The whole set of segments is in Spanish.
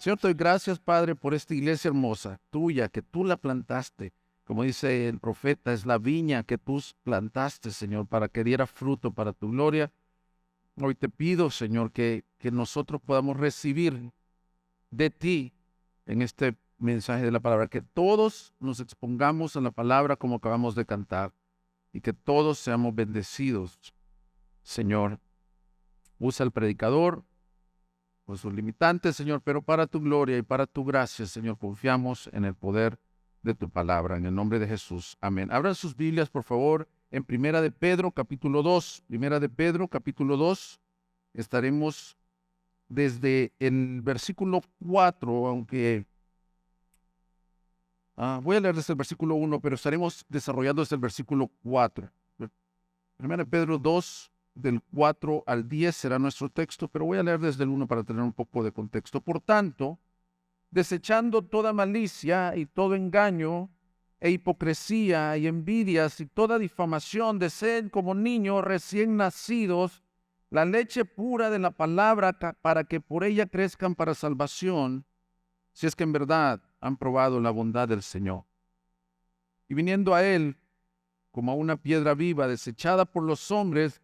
Señor, te doy gracias, Padre, por esta iglesia hermosa, tuya, que tú la plantaste. Como dice el profeta, es la viña que tú plantaste, Señor, para que diera fruto para tu gloria. Hoy te pido, Señor, que nosotros podamos recibir de ti en este mensaje de la palabra, que todos nos expongamos en la palabra como acabamos de cantar y que todos seamos bendecidos. Señor, usa el predicador con sus limitantes, Señor, pero para tu gloria y para tu gracia, Señor, confiamos en el poder de tu palabra, en el nombre de Jesús. Amén. Abran sus Biblias, por favor, en Primera de Pedro, capítulo 2. Primera de Pedro, capítulo 2. Estaremos desde el versículo 4, aunque voy a leer desde el versículo 1, pero estaremos desarrollando desde el versículo 4. Primera de Pedro 2, del 4 al 10 será nuestro texto, pero voy a leer desde el 1 para tener un poco de contexto. Por tanto, desechando toda malicia y todo engaño e hipocresía y envidias y toda difamación, deseen como niños recién nacidos la leche pura de la palabra para que por ella crezcan para salvación, si es que en verdad han probado la bondad del Señor. Y viniendo a Él como a una piedra viva, desechada por los hombres,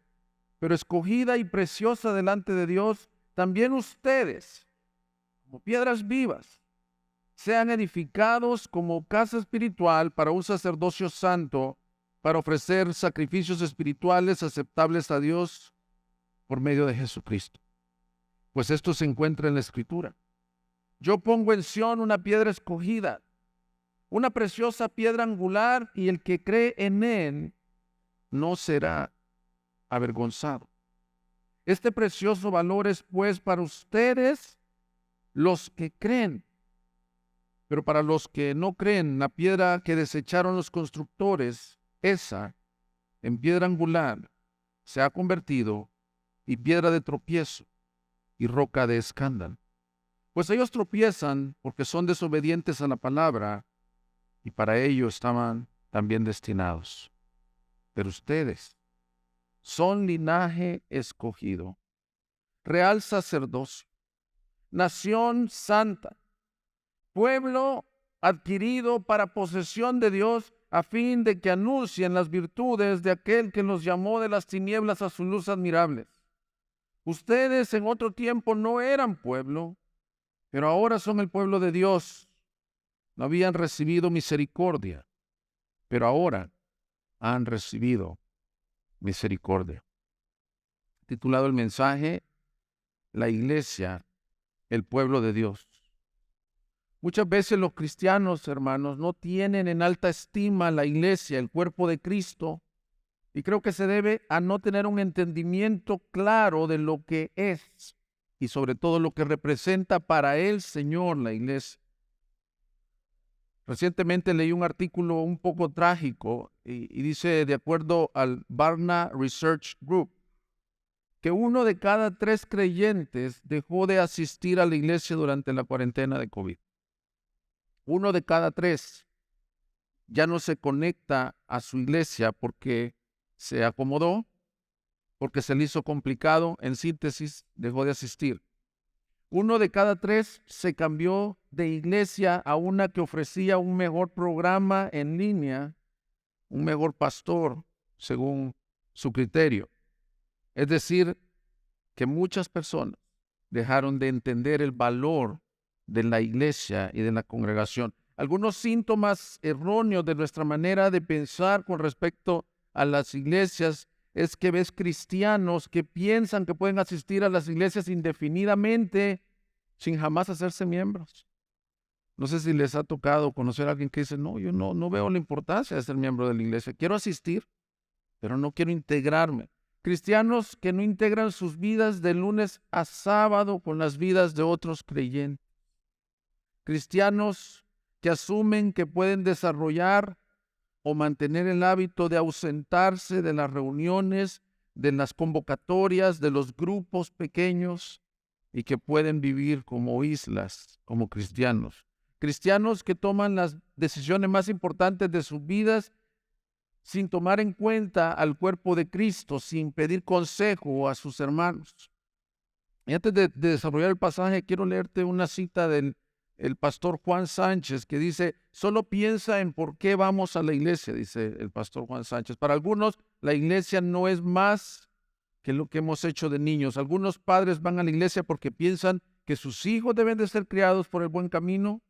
pero escogida y preciosa delante de Dios, también ustedes, como piedras vivas, sean edificados como casa espiritual para un sacerdocio santo, para ofrecer sacrificios espirituales aceptables a Dios por medio de Jesucristo. Pues esto se encuentra en la Escritura. Yo pongo en Sión una piedra escogida, una preciosa piedra angular, y el que cree en él no será avergonzado. Este precioso valor es pues para ustedes los que creen. Pero para los que no creen, la piedra que desecharon los constructores, esa, en piedra angular, se ha convertido en piedra de tropiezo y roca de escándalo. Pues ellos tropiezan porque son desobedientes a la palabra, y para ello estaban también destinados. Pero ustedes son linaje escogido, real sacerdocio, nación santa, pueblo adquirido para posesión de Dios, a fin de que anuncien las virtudes de aquel que nos llamó de las tinieblas a su luz admirable. Ustedes en otro tiempo no eran pueblo, pero ahora son el pueblo de Dios. No habían recibido misericordia, pero ahora han recibido misericordia. Titulado el mensaje, La iglesia, el pueblo de Dios. Muchas veces los cristianos, hermanos, no tienen en alta estima la iglesia, el cuerpo de Cristo, y creo que se debe a no tener un entendimiento claro de lo que es y sobre todo lo que representa para el Señor la iglesia. Recientemente leí un artículo un poco trágico y dice, de acuerdo al Barna Research Group, que 1 de cada 3 creyentes dejó de asistir a la iglesia durante la cuarentena de COVID. 1 de cada 3 ya no se conecta a su iglesia porque se acomodó, porque se le hizo complicado, en síntesis, dejó de asistir. 1 de cada 3 se cambió de iglesia a una que ofrecía un mejor programa en línea, un mejor pastor, según su criterio. Es decir, que muchas personas dejaron de entender el valor de la iglesia y de la congregación. Algunos síntomas erróneos de nuestra manera de pensar con respecto a las iglesias es que ves cristianos que piensan que pueden asistir a las iglesias indefinidamente sin jamás hacerse miembros. No sé si les ha tocado conocer a alguien que dice, no, yo no veo la importancia de ser miembro de la iglesia. Quiero asistir, pero no quiero integrarme. Cristianos que no integran sus vidas de lunes a sábado con las vidas de otros creyentes. Cristianos que asumen que pueden desarrollar o mantener el hábito de ausentarse de las reuniones, de las convocatorias, de los grupos pequeños y que pueden vivir como islas, como cristianos. Cristianos que toman las decisiones más importantes de sus vidas sin tomar en cuenta al cuerpo de Cristo, sin pedir consejo a sus hermanos. Y antes de desarrollar el pasaje, quiero leerte una cita del el pastor Juan Sánchez que dice, solo piensa en por qué vamos a la iglesia, dice el pastor Juan Sánchez. Para algunos, la iglesia no es más que lo que hemos hecho de niños. Algunos padres van a la iglesia porque piensan que sus hijos deben de ser criados por el buen camino.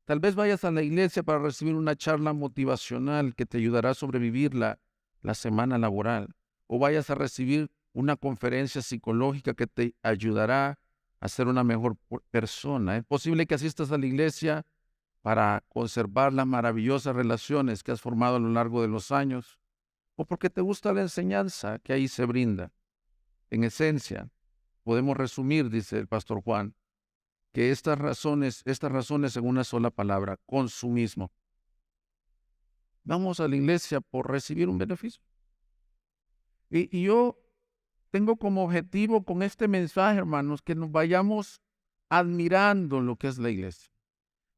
Tal vez vayas a la iglesia para recibir una charla motivacional que te ayudará a sobrevivir la semana laboral. O vayas a recibir una conferencia psicológica que te ayudará a ser una mejor persona. Es posible que asistas a la iglesia para conservar las maravillosas relaciones que has formado a lo largo de los años, o porque te gusta la enseñanza que ahí se brinda. En esencia, podemos resumir, dice el pastor Juan, que estas razones en una sola palabra, consumismo. Vamos a la iglesia por recibir un beneficio. Y yo tengo como objetivo con este mensaje, hermanos, que nos vayamos admirando lo que es la iglesia,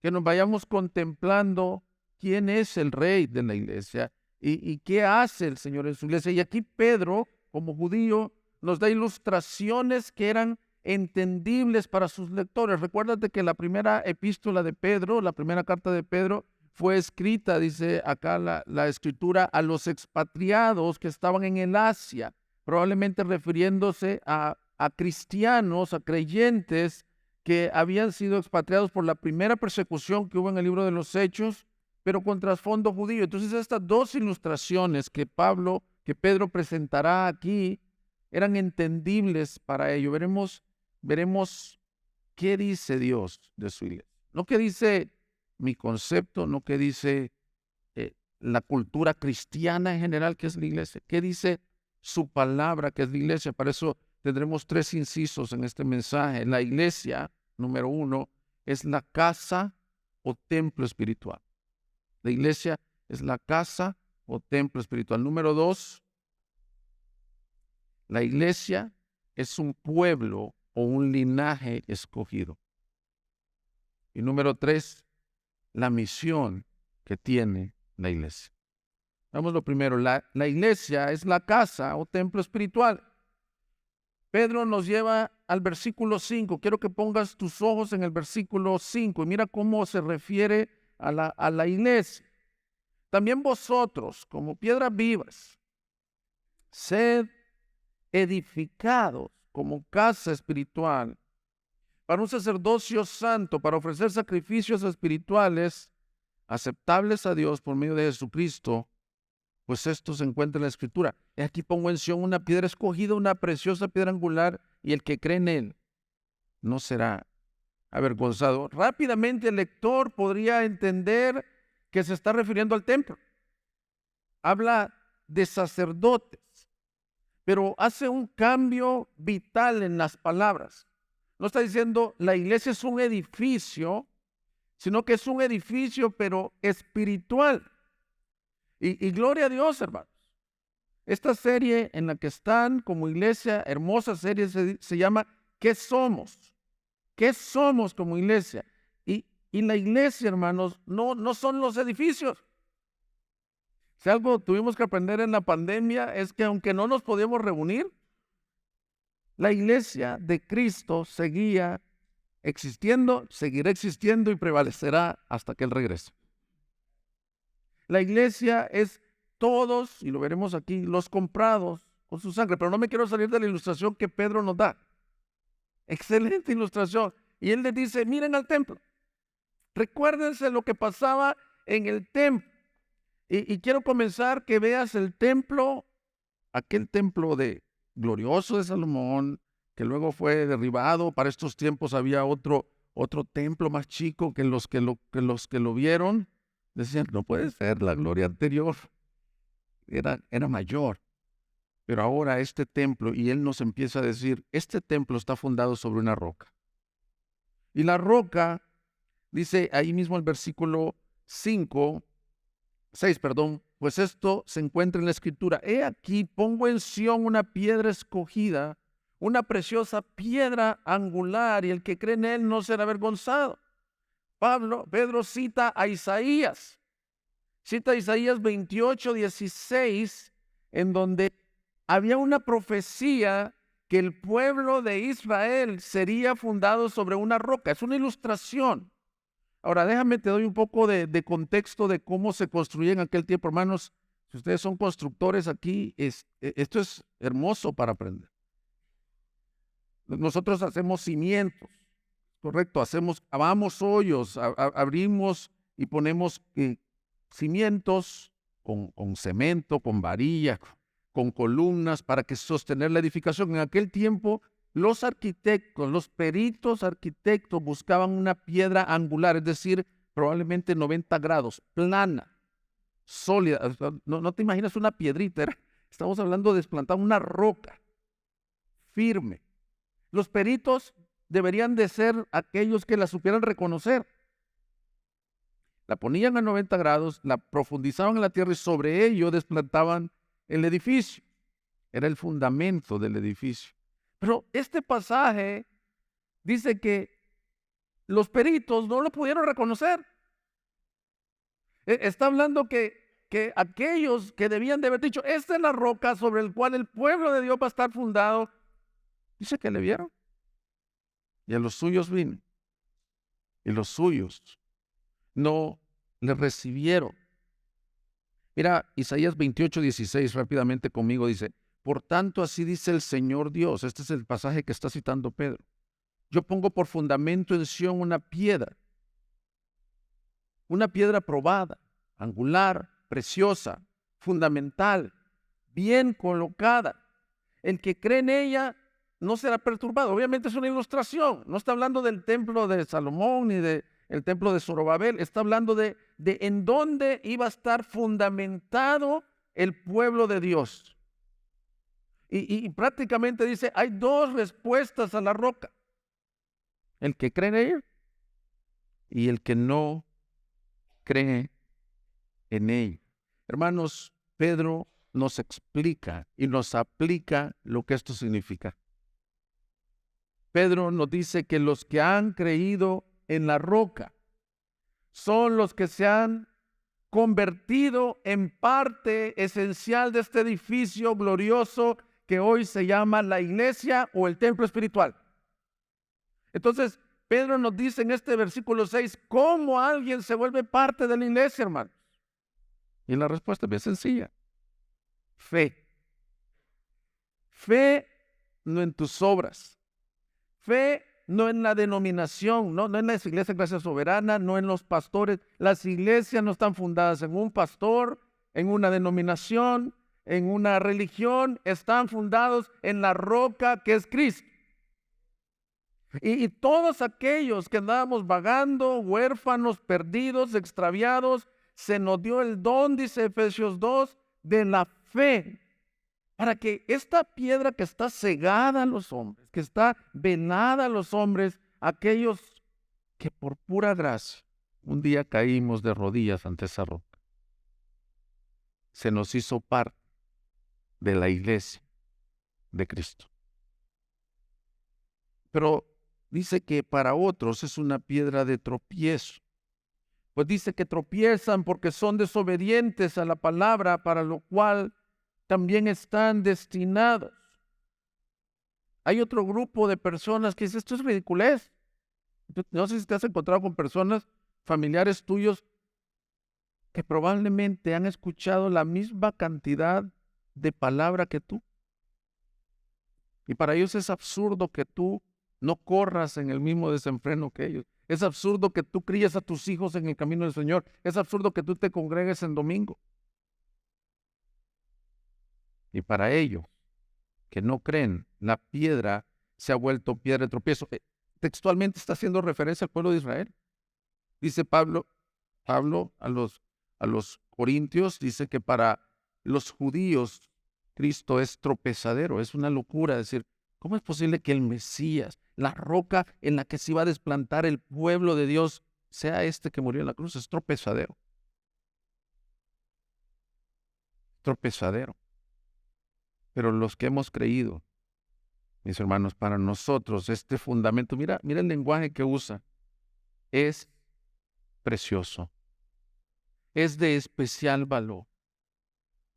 que nos vayamos contemplando quién es el rey de la iglesia y qué hace el Señor en su iglesia. Y aquí Pedro, como judío, nos da ilustraciones que eran entendibles para sus lectores. Recuérdate que la primera epístola de Pedro, la primera carta de Pedro, fue escrita, dice acá la escritura, a los expatriados que estaban en el Asia, probablemente refiriéndose a cristianos, a creyentes que habían sido expatriados por la primera persecución que hubo en el libro de los Hechos, pero con trasfondo judío. Entonces estas dos ilustraciones que Pedro presentará aquí eran entendibles para ello. Veremos qué dice Dios de su iglesia. No qué dice mi concepto, no qué dice la cultura cristiana en general, que es la iglesia. ¿Qué dice su palabra, que es la iglesia? Para eso tendremos tres incisos en este mensaje. La iglesia, número uno, es la casa o templo espiritual. La iglesia es la casa o templo espiritual. Número dos, la iglesia es un pueblo o un linaje escogido. Y número tres, la misión que tiene la iglesia. Vamos lo primero, la iglesia es la casa o templo espiritual. Pedro nos lleva al versículo 5. Quiero que pongas tus ojos en el versículo 5 y mira cómo se refiere a la iglesia. También vosotros, como piedras vivas, sed edificados como casa espiritual para un sacerdocio santo, para ofrecer sacrificios espirituales aceptables a Dios por medio de Jesucristo, pues esto se encuentra en la Escritura. Y aquí pongo en Sión una piedra escogida, una preciosa piedra angular, y el que cree en él no será avergonzado. Rápidamente el lector podría entender que se está refiriendo al templo. Habla de sacerdotes, pero hace un cambio vital en las palabras. No está diciendo la iglesia es un edificio, sino que es un edificio, pero espiritual. Y gloria a Dios, hermanos. Esta serie en la que están como iglesia, hermosa serie, se llama ¿Qué somos? ¿Qué somos como iglesia? Y la iglesia, hermanos, no son los edificios. Si algo tuvimos que aprender en la pandemia es que aunque no nos podíamos reunir, la iglesia de Cristo seguía existiendo, seguirá existiendo y prevalecerá hasta que Él regrese. La iglesia es todos, y lo veremos aquí, los comprados con su sangre. Pero no me quiero salir de la ilustración que Pedro nos da. Excelente ilustración. Y él les dice, miren al templo. Recuérdense lo que pasaba en el templo. Y quiero comenzar que veas el templo, aquel templo glorioso de Salomón, que luego fue derribado. Para estos tiempos había otro templo más chico que los que lo vieron. Decían, no puede ser, la gloria anterior era mayor. Pero ahora este templo, y él nos empieza a decir, este templo está fundado sobre una roca. Y la roca, dice ahí mismo el versículo 6, pues esto se encuentra en la Escritura. He aquí, pongo en Sión una piedra escogida, una preciosa piedra angular, y el que cree en él no será avergonzado. Pedro cita a Isaías 28:16, en donde había una profecía que el pueblo de Israel sería fundado sobre una roca. Es una ilustración. Ahora, déjame, te doy un poco de contexto de cómo se construía en aquel tiempo, hermanos. Si ustedes son constructores aquí, esto es hermoso para aprender. Nosotros hacemos cimientos, correcto, cavamos hoyos, abrimos y ponemos cimientos con cemento, con varilla, con columnas para que sostener la edificación. En aquel tiempo, los arquitectos, los peritos arquitectos buscaban una piedra angular, es decir, probablemente 90 grados, plana, sólida. No te imaginas una piedrita, estamos hablando de desplantar una roca firme. Los peritos deberían de ser aquellos que la supieran reconocer. La ponían a 90 grados, la profundizaban en la tierra y sobre ello desplantaban el edificio. Era el fundamento del edificio. Pero este pasaje dice que los peritos no lo pudieron reconocer. Está hablando que aquellos que debían de haber dicho, esta es la roca sobre la cual el pueblo de Dios va a estar fundado, dice que le vieron. Y a los suyos vino. Y los suyos no le recibieron. Mira, Isaías 28:16, rápidamente conmigo dice, por tanto así dice el Señor Dios. Este es el pasaje que está citando Pedro. Yo pongo por fundamento en Sión una piedra probada, angular, preciosa, fundamental, bien colocada. El que cree en ella no será perturbado. Obviamente es una ilustración. No está hablando del templo de Salomón ni del templo de Zorobabel. Está hablando de en dónde iba a estar fundamentado el pueblo de Dios. Y prácticamente dice, hay dos respuestas a la roca. El que cree en ella y el que no cree en ella. Hermanos, Pedro nos explica y nos aplica lo que esto significa. Pedro nos dice que los que han creído en la roca son los que se han convertido en parte esencial de este edificio glorioso que hoy se llama la iglesia o el templo espiritual. Entonces, Pedro nos dice en este versículo 6, ¿cómo alguien se vuelve parte de la iglesia, hermanos? Y la respuesta es bien sencilla. Fe. Fe no en tus obras. Fe no en la denominación, no en las iglesias Gracia Soberana, no en los pastores. Las iglesias no están fundadas en un pastor, en una denominación, en una religión. Están fundados en la roca que es Cristo. Y todos aquellos que andábamos vagando, huérfanos, perdidos, extraviados, se nos dio el don, dice Efesios 2, de la fe, para que esta piedra que está cegada a los hombres, que está venada a los hombres, aquellos que por pura gracia un día caímos de rodillas ante esa roca, se nos hizo parte de la iglesia de Cristo. Pero dice que para otros es una piedra de tropiezo. Pues dice que tropiezan porque son desobedientes a la palabra, para lo cual también están destinados. Hay otro grupo de personas que dice, esto es ridiculez. No sé si te has encontrado con personas, familiares tuyos, que probablemente han escuchado la misma cantidad de palabra que tú. Y para ellos es absurdo que tú no corras en el mismo desenfreno que ellos. Es absurdo que tú críes a tus hijos en el camino del Señor. Es absurdo que tú te congregues en domingo. Y para ellos, que no creen, la piedra se ha vuelto piedra de tropiezo. Textualmente está haciendo referencia al pueblo de Israel. Dice Pablo a los corintios, dice que para los judíos Cristo es tropezadero. Es una locura decir, ¿cómo es posible que el Mesías, la roca en la que se iba a desplantar el pueblo de Dios, sea este que murió en la cruz? Es tropezadero. Tropezadero. Pero los que hemos creído, mis hermanos, para nosotros este fundamento, mira el lenguaje que usa, es precioso, es de especial valor.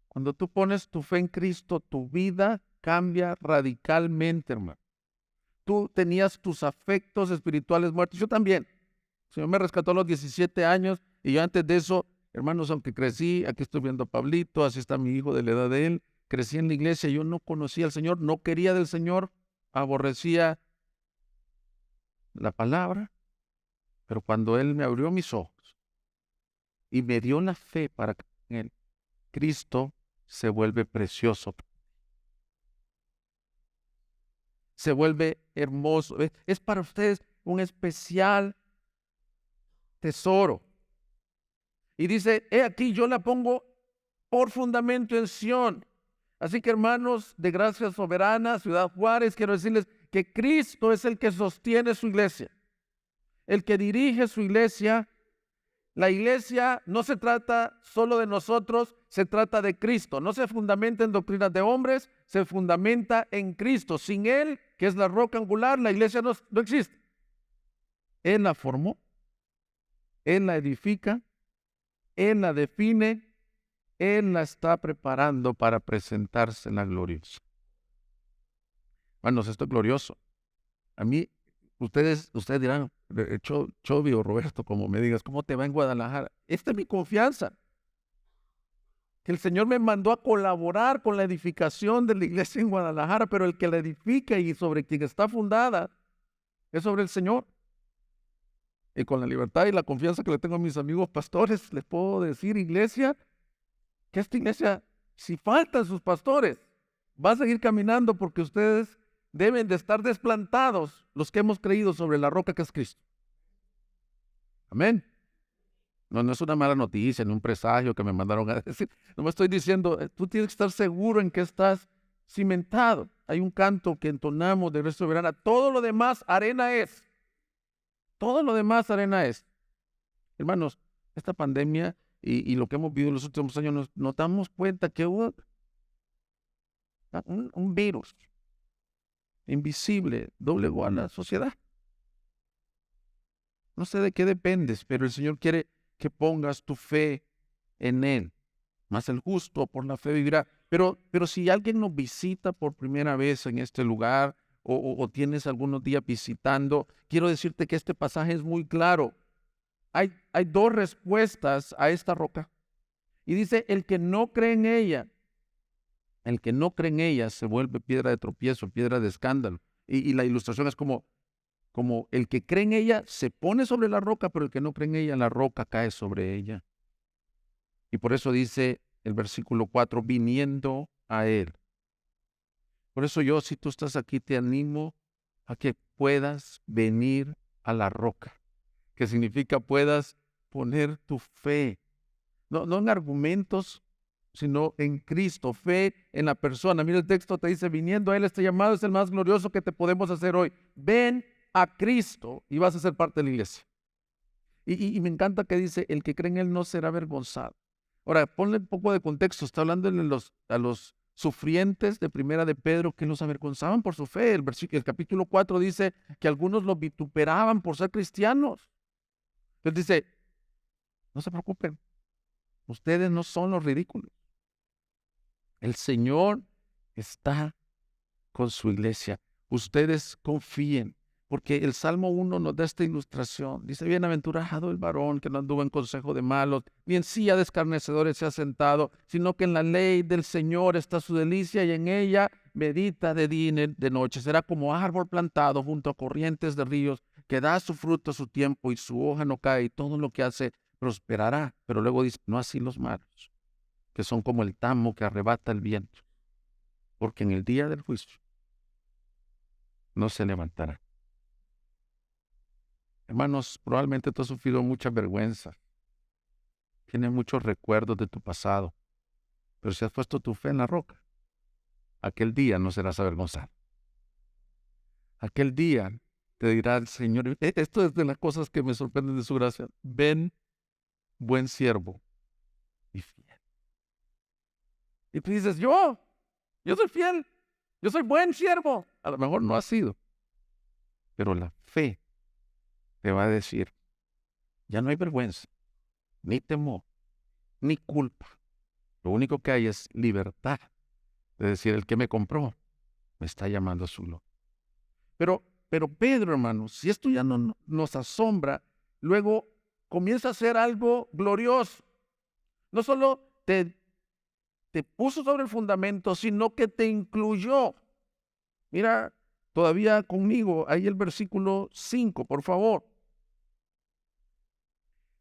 Cuando tú pones tu fe en Cristo, tu vida cambia radicalmente, hermano. Tú tenías tus afectos espirituales muertos. Yo también. El Señor me rescató a los 17 años y yo antes de eso, hermanos, aunque crecí, aquí estoy viendo a Pablito, así está mi hijo de la edad de él, crecí en la iglesia, yo no conocía al Señor, no quería del Señor, aborrecía la palabra, pero cuando Él me abrió mis ojos y me dio la fe para creer en Él, Cristo se vuelve precioso, se vuelve hermoso. Es para ustedes un especial tesoro. Y dice, he aquí yo la pongo por fundamento en Sión. Así que, hermanos de Gracia Soberana, Ciudad Juárez, quiero decirles que Cristo es el que sostiene su iglesia, el que dirige su iglesia. La iglesia no se trata solo de nosotros, se trata de Cristo. No se fundamenta en doctrinas de hombres, se fundamenta en Cristo. Sin Él, que es la roca angular, la iglesia no existe. Él la formó, Él la edifica, Él la define, Él la está preparando para presentarse en la gloriosa. Hermanos, esto es glorioso. A mí, ustedes dirán, Chovi o Roberto, como me digas, ¿cómo te va en Guadalajara? Esta es mi confianza. Que el Señor me mandó a colaborar con la edificación de la iglesia en Guadalajara, pero el que la edifica y sobre quien está fundada es sobre el Señor. Y con la libertad y la confianza que le tengo a mis amigos pastores, les puedo decir, iglesia, que esta iglesia, si faltan sus pastores, va a seguir caminando porque ustedes deben de estar desplantados, los que hemos creído sobre la roca que es Cristo. Amén. No es una mala noticia, ni un presagio que me mandaron a decir. No me estoy diciendo, tú tienes que estar seguro en que estás cimentado. Hay un canto que entonamos de Gracia Soberana. Todo lo demás arena es. Todo lo demás arena es. Hermanos, esta pandemia y lo que hemos vivido en los últimos años, nos damos cuenta que hubo un virus invisible doblegó a la sociedad. No sé de qué dependes, pero el Señor quiere que pongas tu fe en Él. Mas el justo por la fe vivirá. Pero si alguien nos visita por primera vez en este lugar o tienes algunos días visitando, quiero decirte que este pasaje es muy claro. Hay dos respuestas a esta roca. Y dice, el que no cree en ella se vuelve piedra de tropiezo, piedra de escándalo. Y la ilustración es como el que cree en ella se pone sobre la roca, pero el que no cree en ella, la roca cae sobre ella. Y por eso dice el versículo 4, viniendo a Él. Por eso yo, si tú estás aquí, te animo a que puedas venir a la roca, que significa puedas poner tu fe, no en argumentos, sino en Cristo, fe en la persona. Mira, el texto te dice, viniendo a Él, este llamado es el más glorioso que te podemos hacer hoy. Ven a Cristo y vas a ser parte de la iglesia. Y me encanta que dice, el que cree en Él no será avergonzado. Ahora, ponle un poco de contexto. Está hablando a los sufrientes de Primera de Pedro que los avergonzaban por su fe. El capítulo 4 dice que algunos los vituperaban por ser cristianos. Entonces dice, no se preocupen, ustedes no son los ridículos. El Señor está con su iglesia. Ustedes confíen, porque el Salmo 1 nos da esta ilustración. Dice, bienaventurado el varón que no anduvo en consejo de malos, ni en silla de escarnecedores se ha sentado, sino que en la ley del Señor está su delicia y en ella medita de día y de noche. Será como árbol plantado junto a corrientes de ríos, que da su fruto a su tiempo y su hoja no cae y todo lo que hace prosperará. Pero luego dice, no así los malos, que son como el tamo que arrebata el viento, porque en el día del juicio no se levantará. Hermanos, probablemente tú has sufrido mucha vergüenza, tienes muchos recuerdos de tu pasado, pero si has puesto tu fe en la roca, aquel día no serás avergonzado. Aquel día te dirá el Señor, esto es de las cosas que me sorprenden de su gracia, ven, buen siervo y fiel. Y tú dices, yo soy fiel, yo soy buen siervo. A lo mejor no has sido, pero la fe te va a decir, ya no hay vergüenza, ni temor, ni culpa. Lo único que hay es libertad de decir, el que me compró me está llamando a su gloria. Pero Pedro, hermanos, si esto ya no nos asombra, luego comienza a ser algo glorioso. No solo te puso sobre el fundamento, sino que te incluyó. Mira, todavía conmigo, ahí el versículo 5, por favor.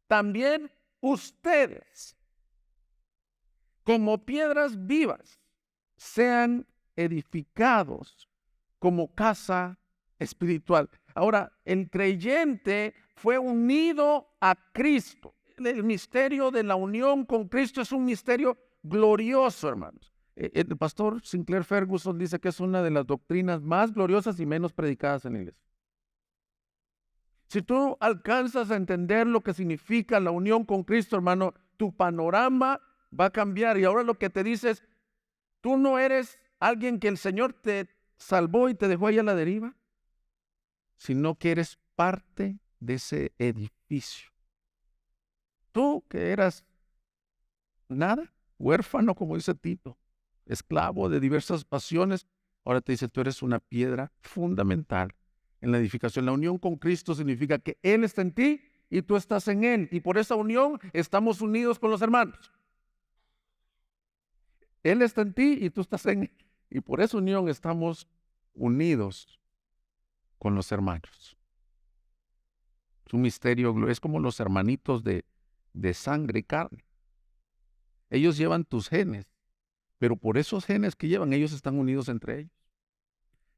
También ustedes, como piedras vivas, sean edificados como casa espiritual. Ahora, el creyente fue unido a Cristo. El misterio de la unión con Cristo es un misterio glorioso, hermanos. El pastor Sinclair Ferguson dice que es una de las doctrinas más gloriosas y menos predicadas en la iglesia. Si tú alcanzas a entender lo que significa la unión con Cristo, hermano, tu panorama va a cambiar. Y ahora lo que te dice es, tú no eres alguien que el Señor te salvó y te dejó ahí a la deriva, sino que eres parte de ese edificio. Tú que eras nada, huérfano, como dice Tito, esclavo de diversas pasiones, ahora te dice, tú eres una piedra fundamental en la edificación. La unión con Cristo significa que Él está en ti y tú estás en Él. Y por esa unión estamos unidos con los hermanos. Él está en ti y tú estás en Él. Y por esa unión estamos unidos con los hermanos. Es un misterio, es como los hermanitos de sangre y carne. Ellos llevan tus genes, pero por esos genes que llevan, ellos están unidos entre ellos.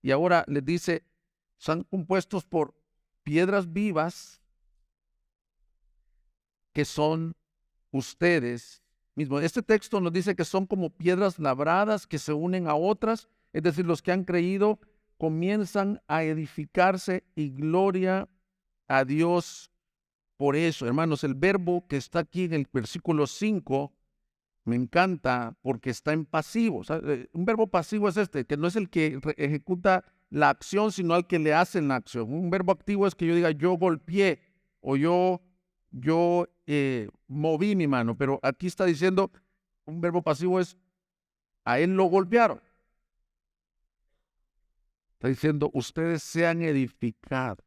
Y ahora les dice, son compuestos por piedras vivas que son ustedes mismos. Este texto nos dice que son como piedras labradas que se unen a otras, es decir, los que han creído comienzan a edificarse y gloria a Dios por eso. Hermanos, el verbo que está aquí en el versículo 5 me encanta porque está en pasivo. O sea, un verbo pasivo es este, que no es el que ejecuta la acción, sino al que le hacen la acción. Un verbo activo es que yo diga yo golpeé o yo moví mi mano, pero aquí está diciendo, un verbo pasivo es a él lo golpearon. Está diciendo, ustedes sean edificados.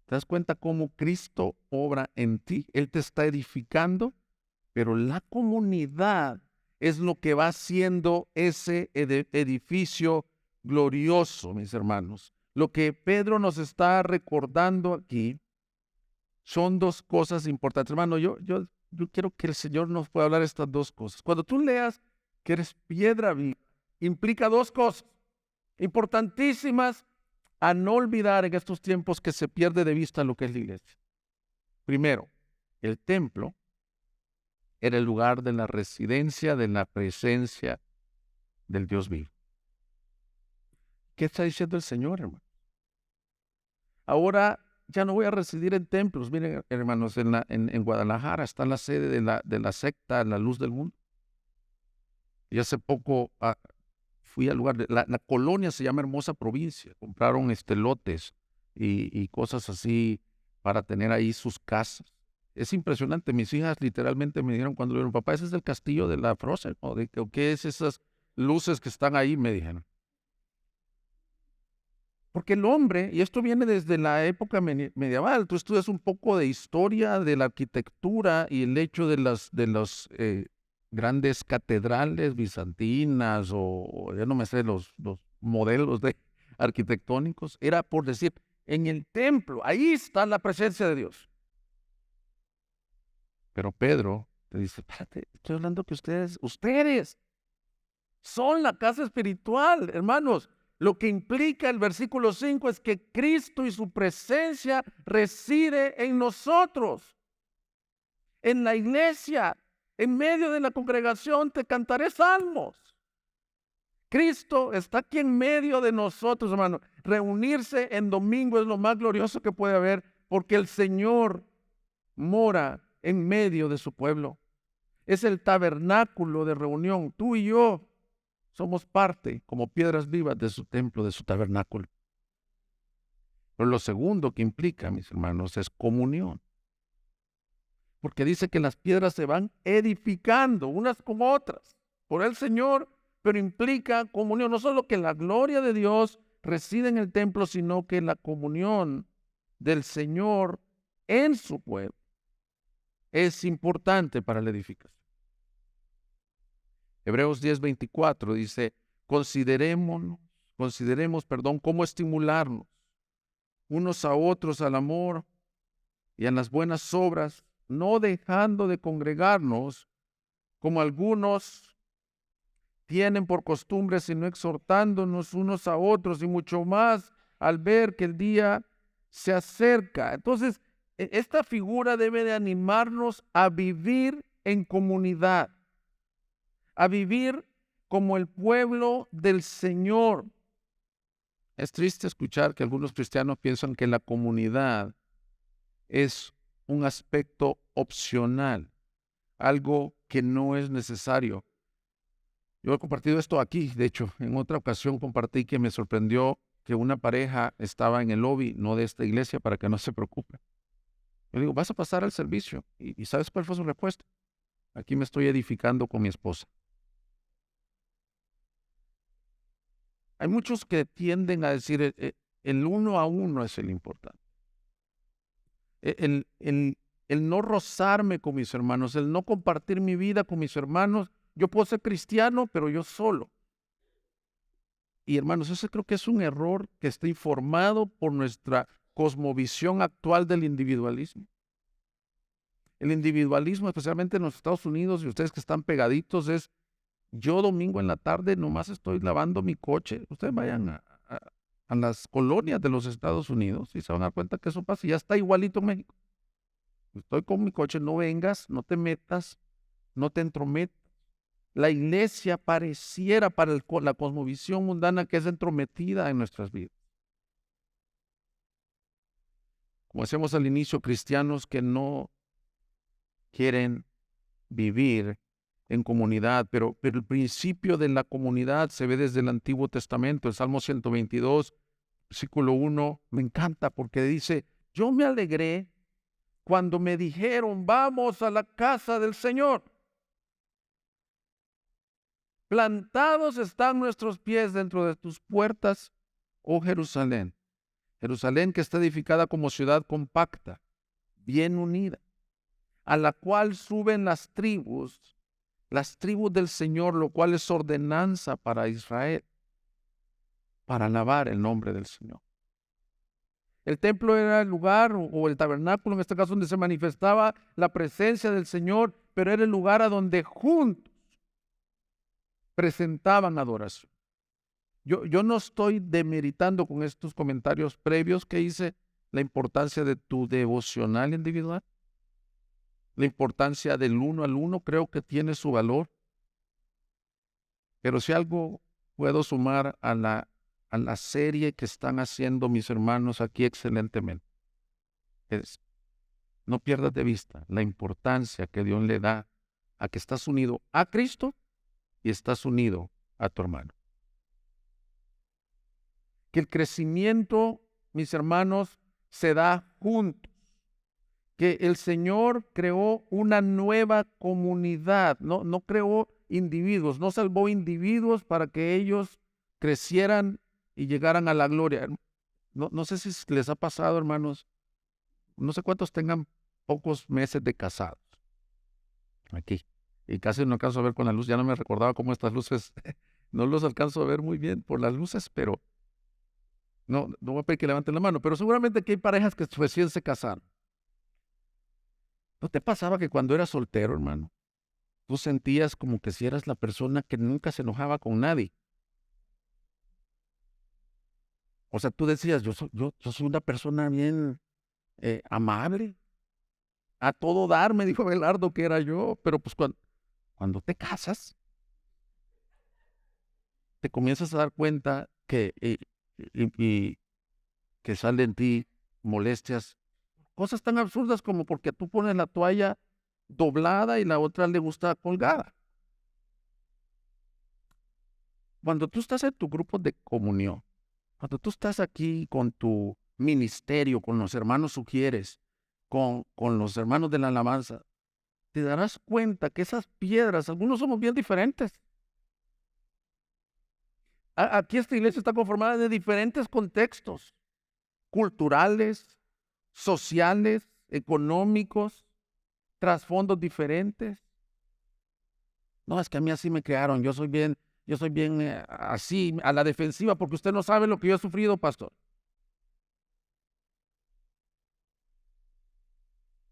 ¿Te das cuenta cómo Cristo obra en ti? Él te está edificando, pero la comunidad es lo que va haciendo ese edificio glorioso, mis hermanos. Lo que Pedro nos está recordando aquí son dos cosas importantes. Hermano, yo quiero que el Señor nos pueda hablar estas dos cosas. Cuando tú leas que eres piedra viva, implica dos cosas importantísimas a no olvidar en estos tiempos que se pierde de vista lo que es la iglesia. Primero, el templo era el lugar de la residencia, de la presencia del Dios vivo. ¿Qué está diciendo el Señor, hermano? Ahora ya no voy a residir en templos. Miren, hermanos, en Guadalajara está la sede de la secta La Luz del Mundo. Y hace poco fui al lugar, la colonia se llama Hermosa Provincia. Compraron lotes y cosas así para tener ahí sus casas. Es impresionante. Mis hijas literalmente me dijeron cuando le dijeron, papá, ese es el castillo de la Frozen, ¿o qué es esas luces que están ahí? Me dijeron. Porque el hombre, y esto viene desde la época medieval, tú estudias un poco de historia de la arquitectura y el hecho de las grandes catedrales bizantinas o ya no me sé los modelos arquitectónicos, era por decir, en el templo, ahí está la presencia de Dios. Pero Pedro te dice, espérate, estoy hablando que ustedes son la casa espiritual, hermanos. Lo que implica el versículo 5 es que Cristo y su presencia reside en nosotros. En la iglesia, en medio de la congregación, te cantaré salmos. Cristo está aquí en medio de nosotros, hermano. Reunirse en domingo es lo más glorioso que puede haber, porque el Señor mora en medio de su pueblo. Es el tabernáculo de reunión. Tú y yo somos parte, como piedras vivas, de su templo, de su tabernáculo. Pero lo segundo que implica, mis hermanos, es comunión. Porque dice que las piedras se van edificando unas con otras por el Señor, pero implica comunión. No solo que la gloria de Dios reside en el templo, sino que la comunión del Señor en su pueblo es importante para la edificación. Hebreos 10:24 dice, consideremos, cómo estimularnos unos a otros al amor y a las buenas obras, no dejando de congregarnos como algunos tienen por costumbre, sino exhortándonos unos a otros, y mucho más al ver que el día se acerca. Entonces, esta figura debe de animarnos a vivir en comunidad, a vivir como el pueblo del Señor. Es triste escuchar que algunos cristianos piensan que la comunidad es un aspecto opcional, algo que no es necesario. Yo he compartido esto aquí, de hecho, en otra ocasión compartí que me sorprendió que una pareja estaba en el lobby, no de esta iglesia, para que no se preocupe. Yo le digo, ¿vas a pasar al servicio? ¿Y sabes cuál fue su respuesta? Aquí me estoy edificando con mi esposa. Hay muchos que tienden a decir, el uno a uno es el importante. El no rozarme con mis hermanos, el no compartir mi vida con mis hermanos. Yo puedo ser cristiano, pero yo solo. Y hermanos, ese creo que es un error que está informado por nuestra cosmovisión actual del individualismo. El individualismo, especialmente en los Estados Unidos, y ustedes que están pegaditos, es yo domingo en la tarde nomás estoy lavando mi coche. Ustedes vayan a las colonias de los Estados Unidos y se van a dar cuenta que eso pasa y ya está igualito en México. Estoy con mi coche, no vengas, no te metas, no te entrometas. La iglesia pareciera para la cosmovisión mundana que es entrometida en nuestras vidas. Como decíamos al inicio, cristianos que no quieren vivir en comunidad, pero el principio de la comunidad se ve desde el Antiguo Testamento. El Salmo 122, versículo 1, me encanta porque dice, yo me alegré cuando me dijeron, vamos a la casa del Señor. Plantados están nuestros pies dentro de tus puertas, oh Jerusalén. Jerusalén que está edificada como ciudad compacta, bien unida, a la cual suben las tribus del Señor, lo cual es ordenanza para Israel, para alabar el nombre del Señor. El templo era el lugar, o el tabernáculo en este caso, donde se manifestaba la presencia del Señor, pero era el lugar a donde juntos presentaban adoración. Yo no estoy demeritando con estos comentarios previos que hice la importancia de tu devocional individual, la importancia del uno al uno, creo que tiene su valor. Pero si algo puedo sumar a la serie que están haciendo mis hermanos aquí excelentemente, es no pierdas de vista la importancia que Dios le da a que estás unido a Cristo y estás unido a tu hermano. Que el crecimiento, mis hermanos, se da juntos. Que el Señor creó una nueva comunidad, no creó individuos, no salvó individuos para que ellos crecieran y llegaran a la gloria. No sé si les ha pasado, hermanos, no sé cuántos tengan pocos meses de casados aquí. Y casi no alcanzo a ver con la luz, ya no me recordaba cómo estas luces, no los alcanzo a ver muy bien por las luces, pero no voy a pedir que levanten la mano, pero seguramente aquí hay parejas que recién se casaron. ¿No te pasaba que cuando eras soltero, hermano, tú sentías como que si eras la persona que nunca se enojaba con nadie? O sea, tú decías, yo soy una persona bien amable, a todo dar, me dijo Abelardo que era yo, pero pues cuando te casas, te comienzas a dar cuenta que y que salen en ti molestias, cosas tan absurdas como porque tú pones la toalla doblada y la otra le gusta colgada. Cuando tú estás en tu grupo de comunión, cuando tú estás aquí con tu ministerio, con los hermanos sugieres, con los hermanos de la alabanza, te darás cuenta que esas piedras, algunos somos bien diferentes. Aquí esta iglesia está conformada de diferentes contextos culturales, sociales, económicos, trasfondos diferentes. No, es que a mí así me crearon, yo soy bien así, a la defensiva, porque usted no sabe lo que yo he sufrido, pastor.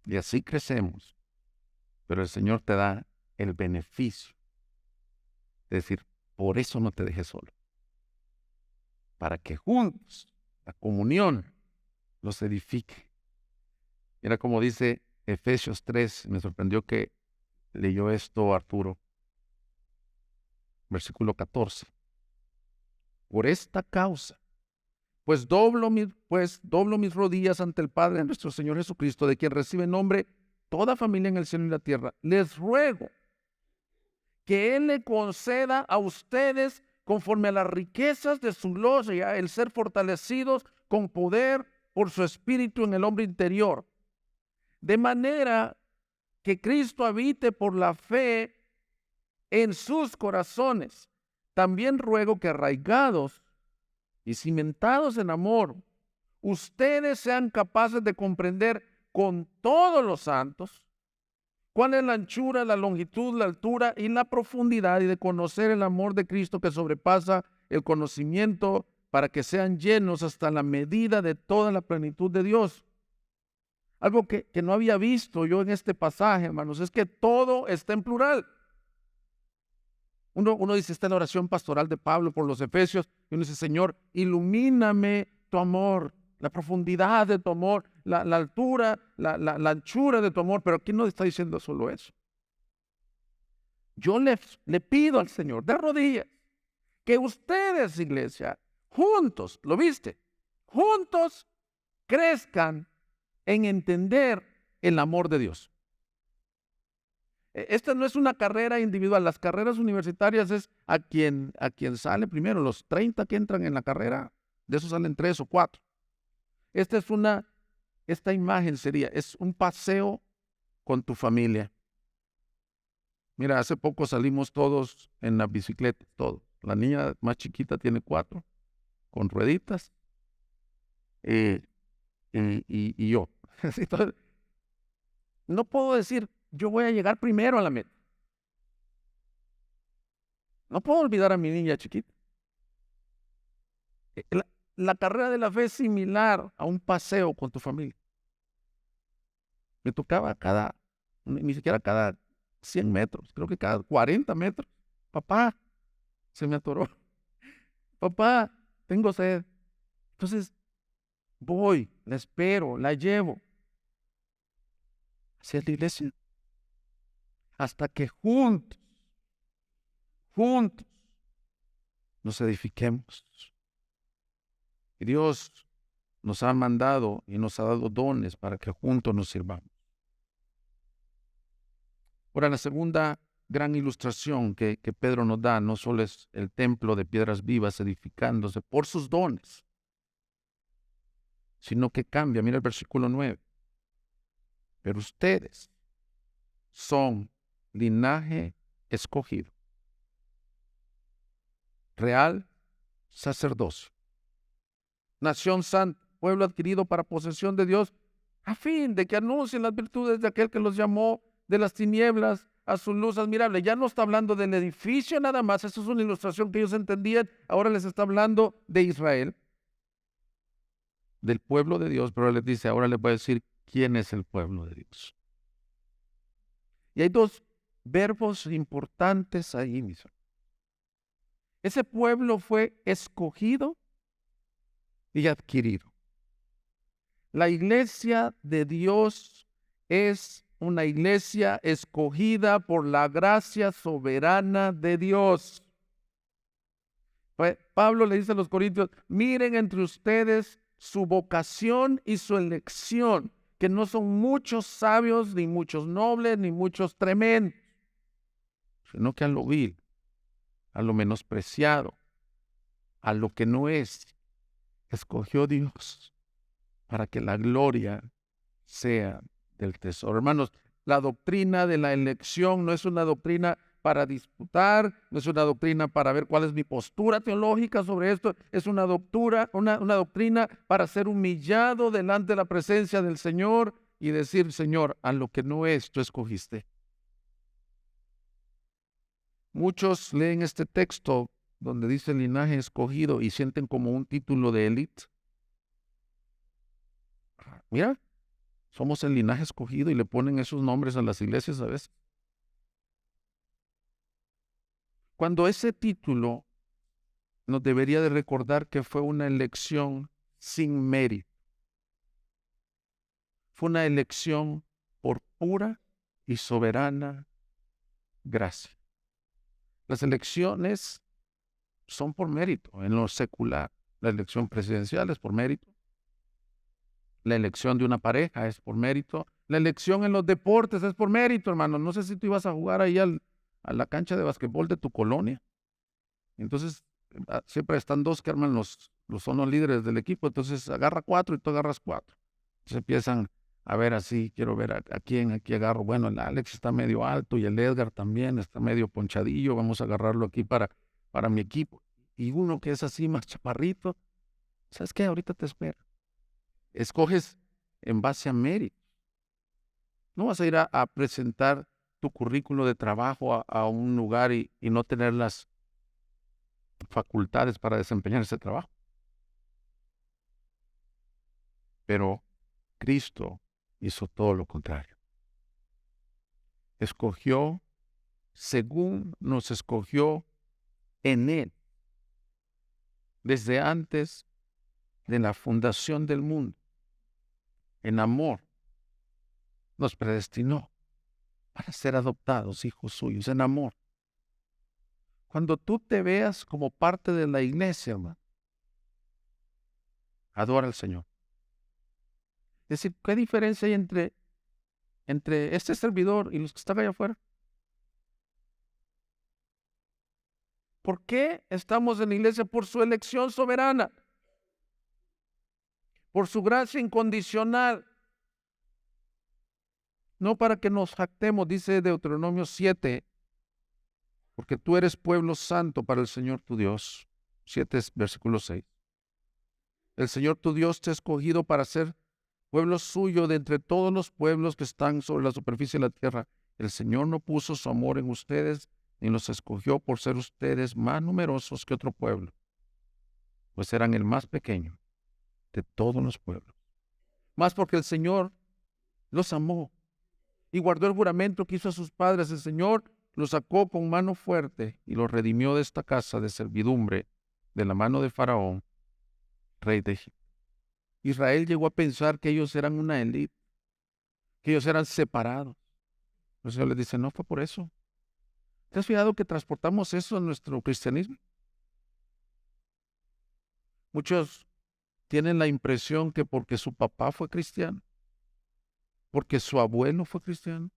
Y así crecemos, pero el Señor te da el beneficio de decir, por eso no te dejé solo, para que juntos, la comunión, los edifique. Mira como dice Efesios 3, me sorprendió que leyó esto Arturo, versículo 14. Por esta causa, pues doblo mis rodillas ante el Padre de nuestro Señor Jesucristo, de quien recibe nombre toda familia en el cielo y la tierra. Les ruego que Él le conceda a ustedes, conforme a las riquezas de su gloria, el ser fortalecidos con poder por su espíritu en el hombre interior, de manera que Cristo habite por la fe en sus corazones. También ruego que, arraigados y cimentados en amor, ustedes sean capaces de comprender con todos los santos cuál es la anchura, la longitud, la altura y la profundidad, y de conocer el amor de Cristo que sobrepasa el conocimiento, para que sean llenos hasta la medida de toda la plenitud de Dios. Algo que no había visto yo en este pasaje, hermanos, es que todo está en plural. Uno dice, está en la oración pastoral de Pablo por los Efesios, y uno dice, Señor, ilumíname tu amor, la profundidad de tu amor, la altura, la anchura de tu amor, pero aquí no está diciendo solo eso. Yo le pido al Señor de rodillas que ustedes, iglesia, juntos, ¿lo viste? Juntos crezcan en entender el amor de Dios. Esta no es una carrera individual. Las carreras universitarias es a quien sale primero. Los 30 que entran en la carrera, de esos salen 3 o 4. Esta imagen es un paseo con tu familia. Mira, hace poco salimos todos en la bicicleta, todos. La niña más chiquita tiene 4, con rueditas, y yo. Entonces, no puedo decir, yo voy a llegar primero a la meta. No puedo olvidar a mi niña chiquita. La carrera de la fe es similar a un paseo con tu familia. Me tocaba ni siquiera cada 100 metros, creo que cada 40 metros. Papá, se me atoró. Papá, tengo sed. Entonces, voy, la espero, la llevo. Así es la iglesia. Hasta que juntos, nos edifiquemos. Y Dios nos ha mandado y nos ha dado dones para que juntos nos sirvamos. Ahora, la segunda gran ilustración que Pedro nos da no solo es el templo de piedras vivas edificándose por sus dones, sino que cambia. Mira el versículo 9. Pero ustedes son linaje escogido, real sacerdocio, nación santa, pueblo adquirido para posesión de Dios, a fin de que anuncien las virtudes de aquel que los llamó de las tinieblas a su luz admirable. Ya no está hablando del edificio nada más, eso es una ilustración que ellos entendían. Ahora les está hablando de Israel, del pueblo de Dios, pero les dice, ahora les voy a decir quién es el pueblo de Dios. Y hay 2 verbos importantes ahí, mis hermanos. Ese pueblo fue escogido y adquirido. La iglesia de Dios es una iglesia escogida por la gracia soberana de Dios. Pablo le dice a los corintios, miren entre ustedes su vocación y su elección, que no son muchos sabios, ni muchos nobles, ni muchos tremendos, sino que a lo vil, a lo menospreciado, a lo que no es, escogió Dios para que la gloria sea del tesoro. Hermanos, la doctrina de la elección no es una doctrina para disputar, no es una doctrina para ver cuál es mi postura teológica sobre esto, es una doctrina para ser humillado delante de la presencia del Señor y decir, Señor, a lo que no es, tú escogiste. Muchos leen este texto donde dice linaje escogido y sienten como un título de élite. Mira, somos el linaje escogido y le ponen esos nombres a las iglesias a veces. Cuando ese título nos debería de recordar que fue una elección sin mérito. Fue una elección por pura y soberana gracia. Las elecciones son por mérito en lo secular. La elección presidencial es por mérito. La elección de una pareja es por mérito. La elección en los deportes es por mérito, hermano. No sé si tú ibas a jugar ahí a la cancha de basquetbol de tu colonia. Entonces, siempre están dos que arman son los líderes del equipo. Entonces, agarra 4 y tú agarras 4. Entonces empiezan a ver así, quiero ver a quién aquí agarro. Bueno, el Alex está medio alto y el Edgar también está medio ponchadillo. Vamos a agarrarlo aquí para mi equipo. Y uno que es así más chaparrito, ¿sabes qué? Ahorita te espera. Escoges en base a mérito. No vas a ir a presentar tu currículo de trabajo a un lugar y no tener las facultades para desempeñar ese trabajo. Pero Cristo hizo todo lo contrario. Escogió según nos escogió en Él, desde antes de la fundación del mundo. En amor, nos predestinó para ser adoptados hijos suyos, en amor. Cuando tú te veas como parte de la iglesia, hermano, adora al Señor. Es decir, ¿qué diferencia hay entre este servidor y los que están allá afuera? ¿Por qué estamos en la iglesia? Por su elección soberana, por su gracia incondicional. No para que nos jactemos, dice Deuteronomio 7, porque tú eres pueblo santo para el Señor tu Dios. 7, versículo 6. El Señor tu Dios te ha escogido para ser pueblo suyo de entre todos los pueblos que están sobre la superficie de la tierra. El Señor no puso su amor en ustedes, ni los escogió por ser ustedes más numerosos que otro pueblo, pues eran el más pequeño de todos los pueblos. Más porque el Señor los amó y guardó el juramento que hizo a sus padres. El Señor los sacó con mano fuerte y los redimió de esta casa de servidumbre, de la mano de Faraón, rey de Egipto. Israel llegó a pensar que ellos eran una élite, que ellos eran separados. El Señor les dice, no fue por eso. ¿Te has fijado que transportamos eso en nuestro cristianismo? Muchos tienen la impresión que porque su papá fue cristiano, porque su abuelo fue cristiano,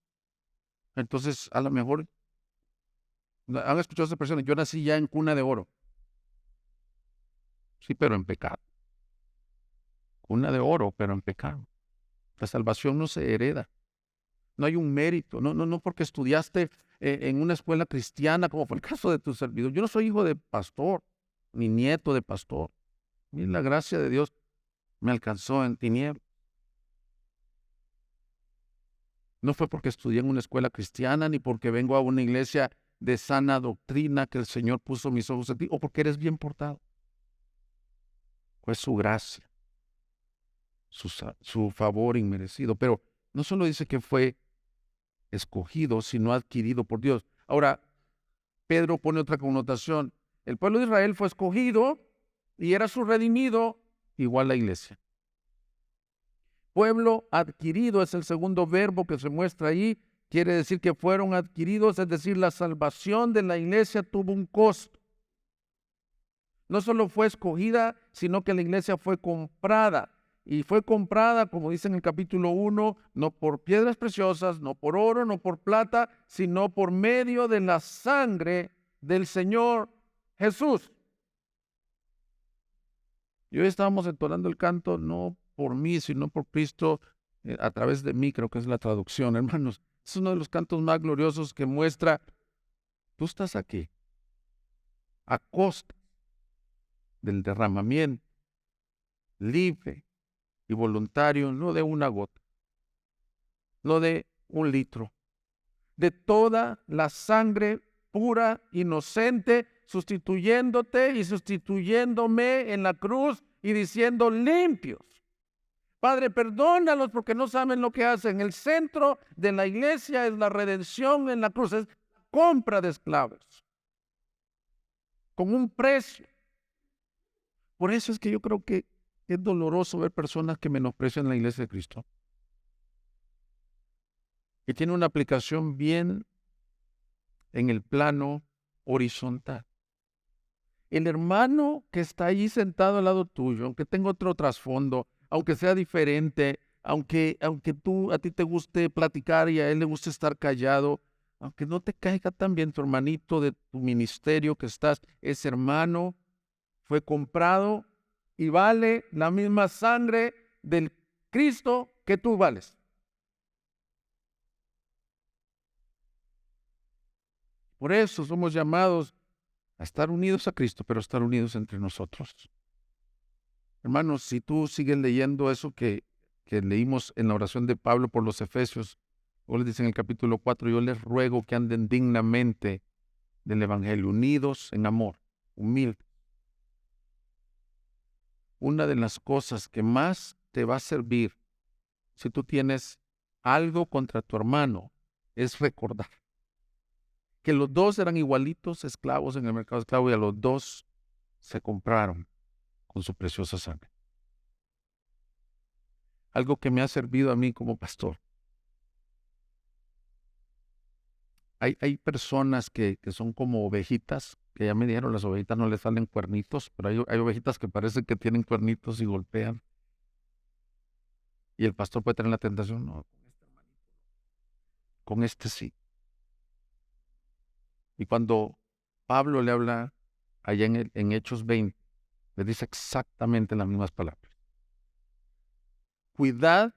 entonces a lo mejor han escuchado a esa persona, yo nací ya en cuna de oro. Sí, pero en pecado. Cuna de oro, pero en pecado. La salvación no se hereda. No hay un mérito. No porque estudiaste en una escuela cristiana, como fue el caso de tu servidor. Yo no soy hijo de pastor, ni nieto de pastor. Y la gracia de Dios me alcanzó en tinieblas. No fue porque estudié en una escuela cristiana, ni porque vengo a una iglesia de sana doctrina que el Señor puso mis ojos en ti, o porque eres bien portado. Fue su gracia, su favor inmerecido. Pero no solo dice que fue escogido, sino adquirido por Dios. Ahora, Pedro pone otra connotación. El pueblo de Israel fue escogido y era su redimido, igual la iglesia. Pueblo adquirido es el segundo verbo que se muestra ahí. Quiere decir que fueron adquiridos, es decir, la salvación de la iglesia tuvo un costo. No solo fue escogida, sino que la iglesia fue comprada. Y fue comprada, como dice en el capítulo 1, no por piedras preciosas, no por oro, no por plata, sino por medio de la sangre del Señor Jesús. Y hoy estábamos entonando el canto, no por mí, sino por Cristo, a través de mí, creo que es la traducción, hermanos. Es uno de los cantos más gloriosos que muestra Tú estás aquí a costa del derramamiento libre y voluntario, no de una gota, no de un litro, de toda la sangre pura, inocente, sustituyéndote y sustituyéndome en la cruz y diciendo limpios. Padre, perdónalos porque no saben lo que hacen. El centro de la iglesia es la redención en la cruz, es la compra de esclavos, con un precio. Por eso es que yo creo que es doloroso ver personas que menosprecian la iglesia de Cristo. Y tiene una aplicación bien en el plano horizontal. El hermano que está ahí sentado al lado tuyo, aunque tenga otro trasfondo, aunque sea diferente, aunque a ti te guste platicar y a él le guste estar callado, aunque no te caiga tan bien tu hermanito de tu ministerio que estás, ese hermano fue comprado y vale la misma sangre del Cristo que tú vales. Por eso somos llamados a estar unidos a Cristo, pero a estar unidos entre nosotros. Hermanos, si tú sigues leyendo eso que leímos en la oración de Pablo por los Efesios, o les dice en el capítulo 4, yo les ruego que anden dignamente del Evangelio, unidos en amor, humildes. Una de las cosas que más te va a servir si tú tienes algo contra tu hermano es recordar que los dos eran igualitos esclavos en el mercado esclavo y a los dos se compraron con su preciosa sangre. Algo que me ha servido a mí como pastor. Hay personas que son como ovejitas, que ya me dijeron, las ovejitas no les salen cuernitos, pero hay ovejitas que parecen que tienen cuernitos y golpean. Y el pastor puede tener la tentación, no, con este sí. Y cuando Pablo le habla allá en Hechos 20, le dice exactamente las mismas palabras. Cuidad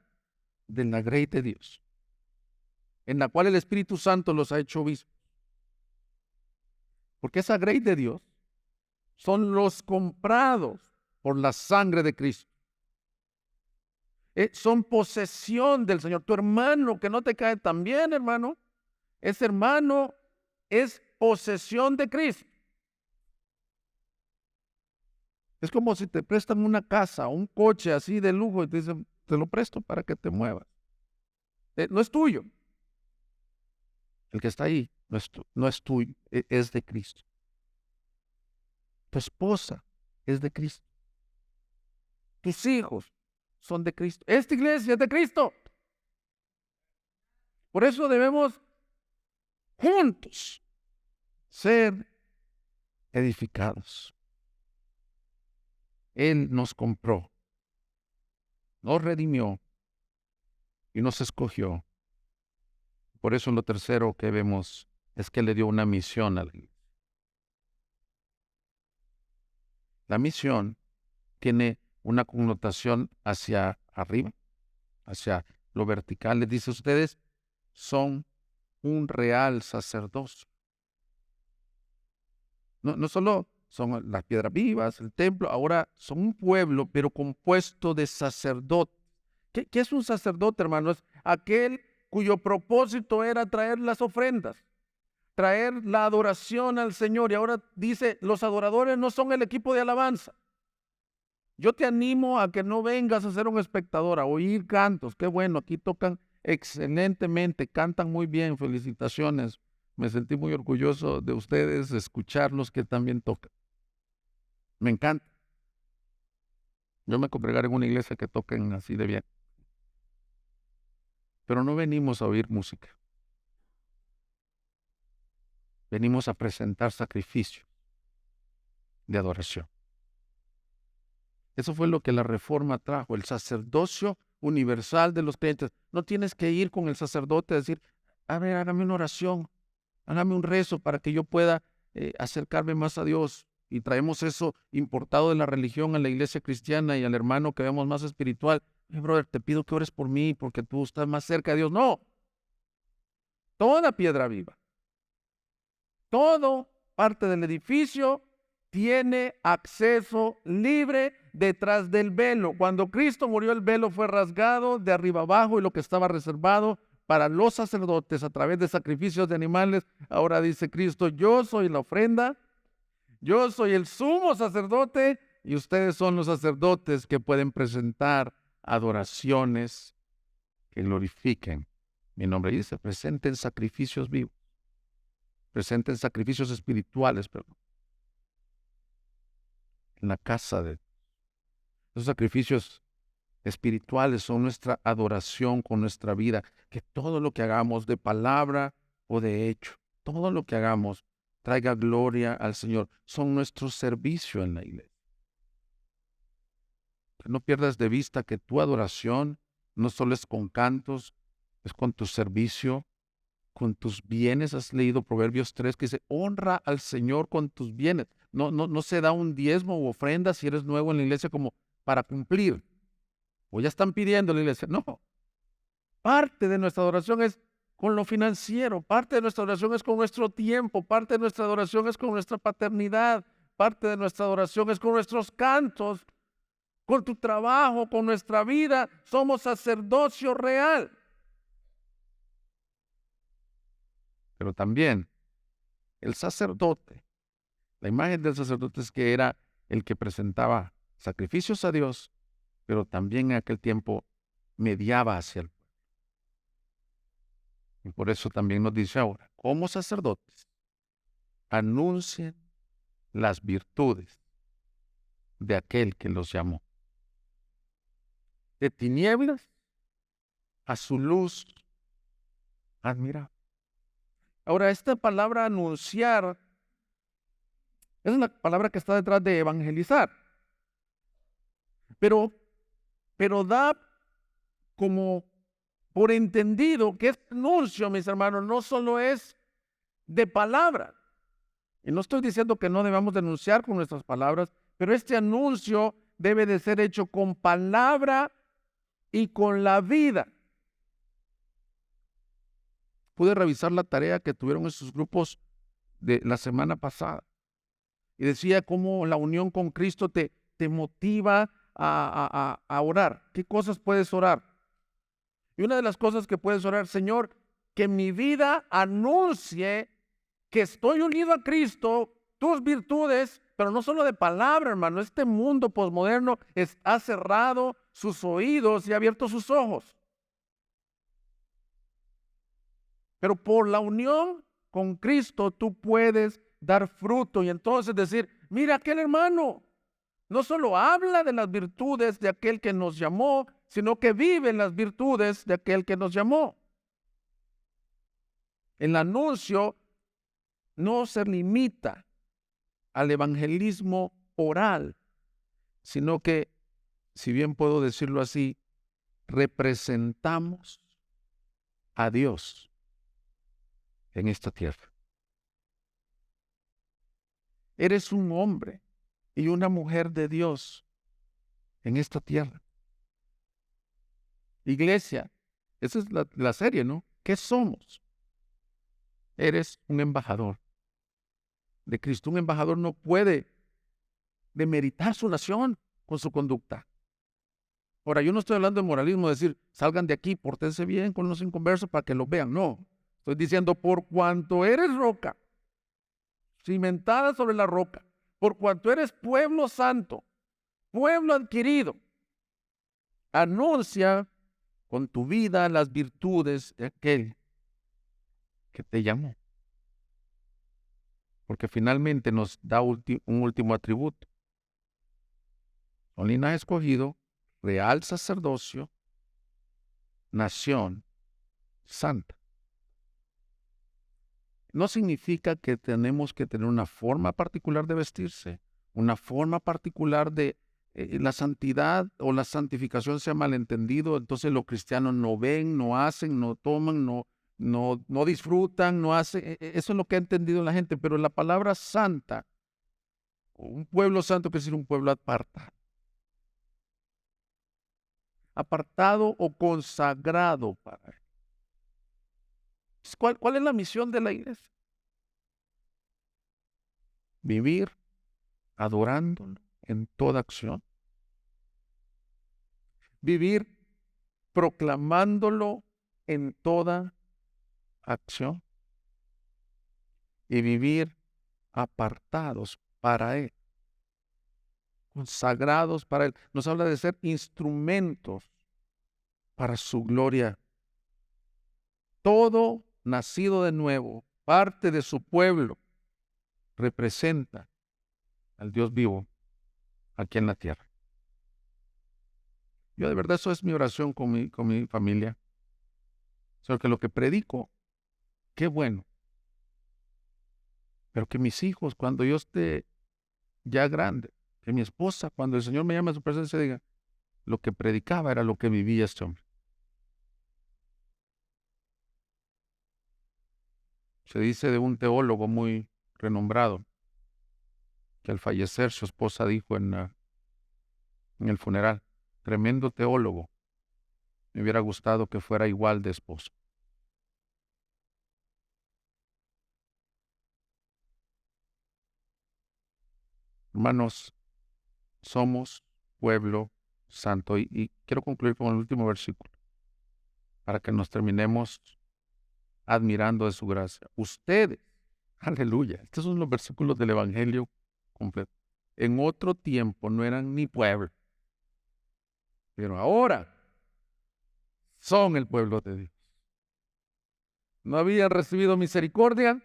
de la grey de Dios, en la cual el Espíritu Santo los ha hecho obispos. Porque esa grey de Dios son los comprados por la sangre de Cristo. Son posesión del Señor. Tu hermano que no te cae tan bien, hermano, ese hermano es posesión de Cristo. Es como si te prestan una casa, un coche así de lujo y te dicen, te lo presto para que te muevas. No es tuyo. El que está ahí no es tuyo, es de Cristo. Tu esposa es de Cristo. Tus hijos son de Cristo. Esta iglesia es de Cristo. Por eso debemos juntos ser edificados. Él nos compró, nos redimió y nos escogió. Por eso lo tercero que vemos es que le dio una misión a la iglesia. La misión tiene una connotación hacia arriba, hacia lo vertical. Les dice, ustedes son un real sacerdocio. No solo son las piedras vivas, el templo, ahora son un pueblo, pero compuesto de sacerdotes. ¿Qué es un sacerdote, hermano? Es aquel cuyo propósito era traer las ofrendas, traer la adoración al Señor. Y ahora dice, los adoradores no son el equipo de alabanza. Yo te animo a que no vengas a ser un espectador, a oír cantos. Qué bueno, aquí tocan excelentemente, cantan muy bien, felicitaciones. Me sentí muy orgulloso de ustedes, escucharlos que también tocan. Me encanta. Yo me congregaré en una iglesia que toquen así de bien. Pero no venimos a oír música. Venimos a presentar sacrificios de adoración. Eso fue lo que la Reforma trajo, el sacerdocio universal de los creyentes. No tienes que ir con el sacerdote a decir, a ver, hágame una oración, hágame un rezo para que yo pueda acercarme más a Dios. Y traemos eso importado de la religión a la iglesia cristiana y al hermano que vemos más espiritual. Brother, te pido que ores por mí porque tú estás más cerca de Dios. No, toda piedra viva Todo parte del edificio tiene acceso libre detrás del velo. Cuando Cristo murió, el velo fue rasgado de arriba abajo y lo que estaba reservado para los sacerdotes a través de sacrificios de animales, ahora dice Cristo, yo soy la ofrenda, yo soy el sumo sacerdote y ustedes son los sacerdotes que pueden presentar adoraciones que glorifiquen mi nombre. Y dice, presenten sacrificios vivos, presenten sacrificios espirituales, perdón, en la casa de los sacrificios espirituales son nuestra adoración con nuestra vida, que todo lo que hagamos de palabra o de hecho, todo lo que hagamos traiga gloria al Señor, son nuestro servicio en la iglesia. Que no pierdas de vista que tu adoración no solo es con cantos, es con tu servicio, con tus bienes. Has leído Proverbios 3 que dice, honra al Señor con tus bienes. No se da un diezmo u ofrenda si eres nuevo en la iglesia como para cumplir. O ya están pidiendo en la iglesia. No. Parte de nuestra adoración es con lo financiero, parte de nuestra adoración es con nuestro tiempo, parte de nuestra adoración es con nuestra paternidad, parte de nuestra adoración es con nuestros cantos, con tu trabajo, con nuestra vida. Somos sacerdocio real. Pero también el sacerdote, la imagen del sacerdote es que era el que presentaba sacrificios a Dios, pero también en aquel tiempo mediaba hacia el pueblo. Y por eso también nos dice ahora, como sacerdotes, anuncien las virtudes de aquel que los llamó. De tinieblas a su luz admirable. Ahora, esta palabra anunciar es la palabra que está detrás de evangelizar. Pero da como por entendido que este anuncio, mis hermanos, no solo es de palabra. Y no estoy diciendo que no debamos denunciar con nuestras palabras, pero este anuncio debe de ser hecho con palabra y con la vida. Pude revisar la tarea que tuvieron esos grupos de la semana pasada y decía cómo la unión con Cristo te motiva a orar. ¿Qué cosas puedes orar? Y una de las cosas que puedes orar, Señor, que mi vida anuncie que estoy unido a Cristo, tus virtudes, pero no solo de palabra, hermano. Este mundo posmoderno ha cerrado sus oídos y ha abierto sus ojos. Pero por la unión con Cristo tú puedes dar fruto y entonces decir, mira aquel hermano, no solo habla de las virtudes de aquel que nos llamó, sino que vive en las virtudes de aquel que nos llamó. El anuncio no se limita al evangelismo oral, sino que, si bien puedo decirlo así, representamos a Dios en esta tierra. Eres un hombre y una mujer de Dios en esta tierra. Iglesia, esa es la serie, ¿no? ¿Qué somos? Eres un embajador de Cristo. Un embajador no puede demeritar su nación con su conducta. Ahora, yo no estoy hablando de moralismo, de decir, salgan de aquí, pórtense bien con los inconversos para que los vean. No, estoy diciendo, por cuanto eres roca, cimentada sobre la roca, por cuanto eres pueblo santo, pueblo adquirido, anuncia con tu vida las virtudes de aquel que te llamó. Porque finalmente nos da un último atributo. Son linaje escogido, real sacerdocio, nación santa. No significa que tenemos que tener una forma particular de vestirse, una forma particular de la santidad o la santificación se ha malentendido, entonces los cristianos no ven, no hacen, no toman, no disfrutan, no hacen. Eso es lo que ha entendido la gente, pero la palabra santa, un pueblo santo quiere decir un pueblo apartado. Apartado o consagrado para él. ¿Cuál es la misión de la iglesia? Vivir adorándolo en toda acción. Vivir proclamándolo en toda acción. Y vivir apartados para Él, consagrados para Él. Nos habla de ser instrumentos para su gloria. Todo nacido de nuevo, parte de su pueblo, representa al Dios vivo aquí en la tierra. Yo de verdad, eso es mi oración con mi familia. Solo que lo que predico, qué bueno. Pero que mis hijos, cuando yo esté ya grande, que mi esposa, cuando el Señor me llame a su presencia, diga, lo que predicaba era lo que vivía este hombre. Se dice de un teólogo muy renombrado, que al fallecer su esposa dijo en el funeral, tremendo teólogo, me hubiera gustado que fuera igual de esposo. Hermanos, somos pueblo santo. Y quiero concluir con el último versículo, para que nos terminemos admirando de su gracia. Ustedes, aleluya, estos son los versículos del Evangelio completo. En otro tiempo no eran ni pueblo, pero ahora son el pueblo de Dios. No habían recibido misericordia,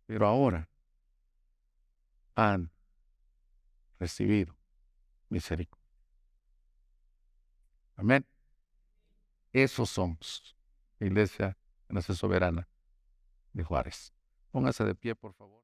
pero ahora han recibido misericordia. Amén. Esos somos, Iglesia Gracia Soberana de Juárez. Póngase de pie, por favor.